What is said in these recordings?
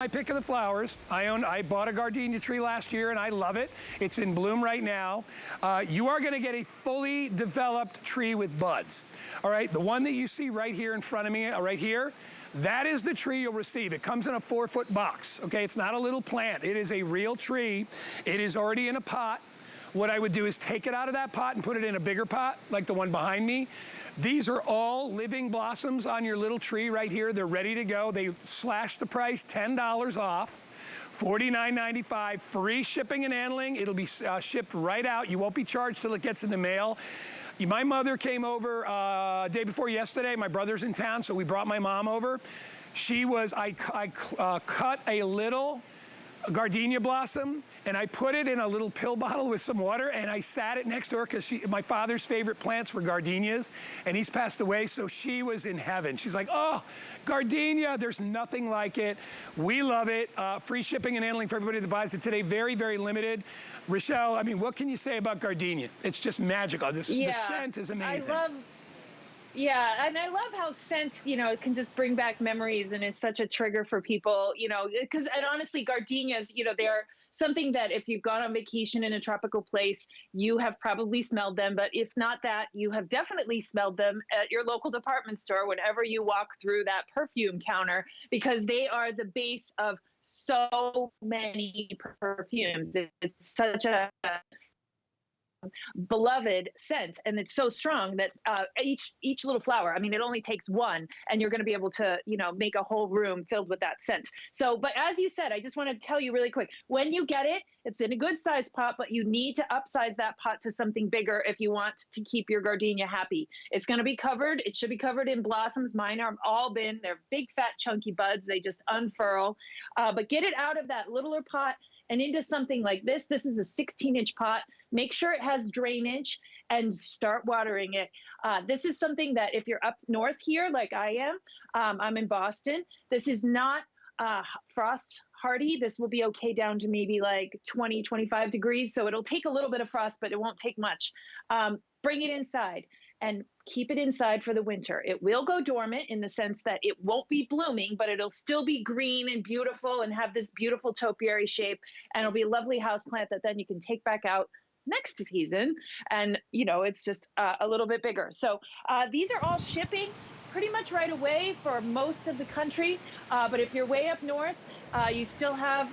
My pick of the flowers. I bought a gardenia tree last year and I love it. It's in bloom right now. You are gonna get a fully developed tree with buds. All right, the one that you see right here in front of me, right here, that is the tree you'll receive. It comes in a 4-foot box, okay? It's not a little plant. It is a real tree. It is already in a pot. What I would do is take it out of that pot and put it in a bigger pot, like the one behind me. These are all living blossoms on your little tree right here. They're ready to go. They slashed the price, $10 off, $49.95, free shipping and handling. It'll be shipped right out. You won't be charged till it gets in the mail. My mother came over day before yesterday. My brother's in town, so we brought my mom over. I cut a little gardenia blossom, and I put it in a little pill bottle with some water, and I sat it next to her because my father's favorite plants were gardenias, and he's passed away, so she was in heaven. She's like, oh, gardenia, there's nothing like it. We love it. Free shipping and handling for everybody that buys it today. Very, very limited. Rochelle, I mean, what can you say about gardenia? It's just magical. The scent is amazing. Yeah, and I love how scent, you know, it can just bring back memories and is such a trigger for people, you know, because, and honestly, gardenias, you know, they're something that if you've gone on vacation in a tropical place, you have probably smelled them. But if not that, you have definitely smelled them at your local department store whenever you walk through that perfume counter, because they are the base of so many perfumes. It's such a beloved scent, and it's so strong that each little flower, I mean, it only takes one and you're going to be able to, you know, make a whole room filled with that scent. So, but as you said, I just want to tell you really quick, when you get it, it's in a good size pot, but you need to upsize that pot to something bigger if you want to keep your gardenia happy. It's going to be covered. It should be covered in blossoms. Mine are all been, they're big, fat, chunky buds. They just unfurl, but get it out of that littler pot and into something like this. This is a 16-inch pot. Make sure it has drainage and start watering it. This is something that if you're up north here, like I am, I'm in Boston, this is not frost hardy. This will be okay down to maybe like 20, 25 degrees. So it'll take a little bit of frost, but it won't take much. Bring it inside and keep it inside for the winter. It will go dormant in the sense that it won't be blooming, but it'll still be green and beautiful and have this beautiful topiary shape. And it'll be a lovely houseplant that then you can take back out next season. And, you know, it's just a little bit bigger. So these are all shipping pretty much right away for most of the country. But if you're way up north, you still have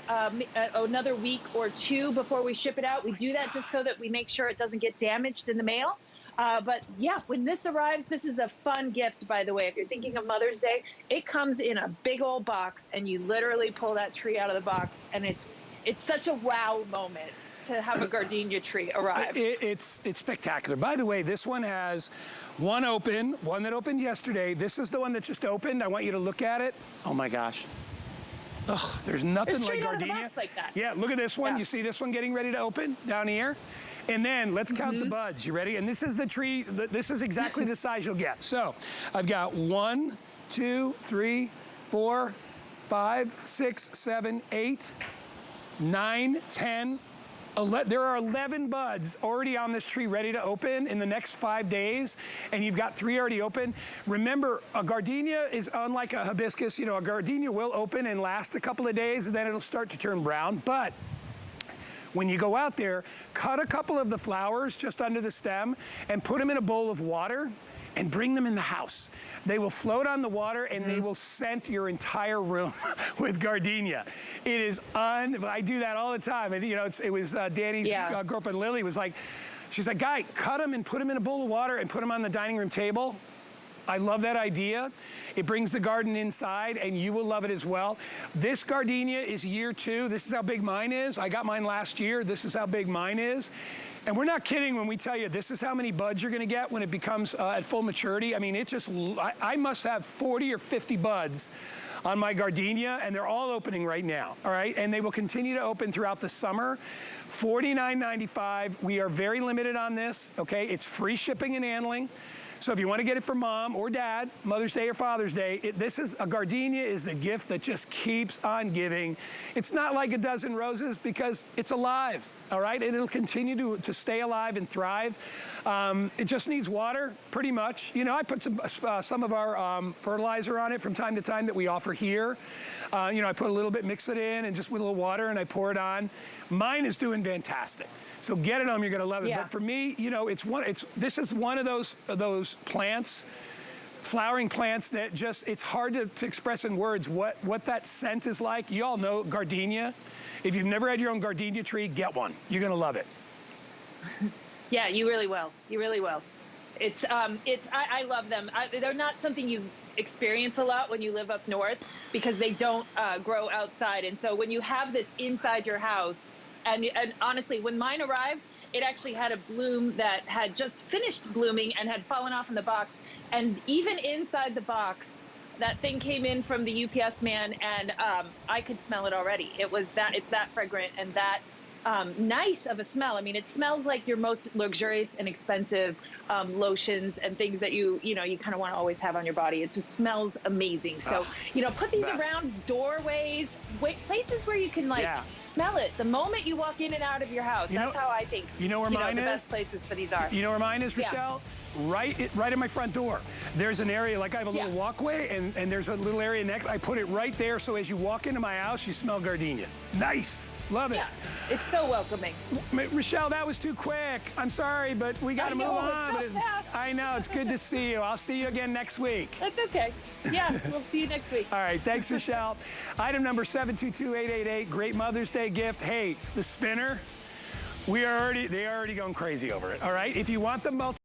another week or two before we ship it out. We do that just so that we make sure it doesn't get damaged in the mail. But yeah, when this arrives, this is a fun gift, by the way. If you're thinking of Mother's Day, it comes in a big old box and you literally pull that tree out of the box, and it's such a wow moment to have a gardenia tree arrive. It's spectacular. By the way, this one has one that opened yesterday. This is the one that just opened. I want you to look at it. Oh my gosh. Ugh, there's nothing like gardenia. Like that. Yeah, look at this one. Yeah. You see this one getting ready to open down here? And then let's count the buds. You ready? And this is the tree. This is exactly the size you'll get. So I've got 1, 2, 3, 4, 5, 6, 7, 8, 9, 10, 11. There are 11 buds already on this tree ready to open in the next 5 days, and you've got 3 already open. Remember, a gardenia is unlike a hibiscus. You know, a gardenia will open and last a couple of days, and then it'll start to turn brown. But when you go out there, cut a couple of the flowers just under the stem and put them in a bowl of water and bring them in the house. They will float on the water and they will scent your entire room with gardenia. It is I do that all the time. And you know, it was Danny's girlfriend Lily was like, she's like, Guy, cut them and put them in a bowl of water and put them on the dining room table. I love that idea. It brings the garden inside, and you will love it as well. This gardenia is year 2. This is how big mine is. I got mine last year. This is how big mine is. And we're not kidding when we tell you this is how many buds you're gonna get when it becomes at full maturity. I mean, I must have 40 or 50 buds on my gardenia, and they're all opening right now, all right? And they will continue to open throughout the summer. $49.95. We are very limited on this, okay? It's free shipping and handling. So if you want to get it for mom or dad, Mother's Day or Father's Day, a gardenia is the gift that just keeps on giving. It's not like a dozen roses because it's alive. all right? And it'll continue to stay alive and thrive. It just needs water, pretty much. You know, I put some of our fertilizer on it from time to time that we offer here. You know, I put a little bit, mix it in, and just with a little water, and I pour it on. Mine is doing fantastic. So get it on, you're gonna love it. Yeah. But for me, you know, this is one of those plants, flowering plants that just, it's hard to express in words what that scent is like. You all know gardenia. If you've never had your own gardenia tree, get one. You're gonna love it. Yeah, you really will. You really will. I love them. They're not something you experience a lot when you live up north because they don't grow outside. And so when you have this inside your house, and honestly, when mine arrived, it actually had a bloom that had just finished blooming and had fallen off in the box. And even inside the box, that thing came in from the UPS man, and I could smell it already. It's that fragrant and that nice of a smell. I mean, it smells like your most luxurious and expensive lotions and things that you kind of want to always have on your body. It just smells amazing. So, put these around doorways, places where you can smell it the moment you walk in and out of your house. That's how I think. You know where mine is? The best places for these are. You know where mine is, Rochelle? Right at my front door. There's an area, like I have a little walkway, and there's a little area next. I put it right there, so as you walk into my house, you smell gardenia. Nice. Love it. Yeah, it's so welcoming. Rochelle, that was too quick. I'm sorry, but we got to move on. I know, it's good to see you. I'll see you again next week. That's okay. Yeah, we'll see you next week. All right, thanks, Rochelle. Item number 722-888, great Mother's Day gift. Hey, the spinner, they are already going crazy over it, all right? If you want the multi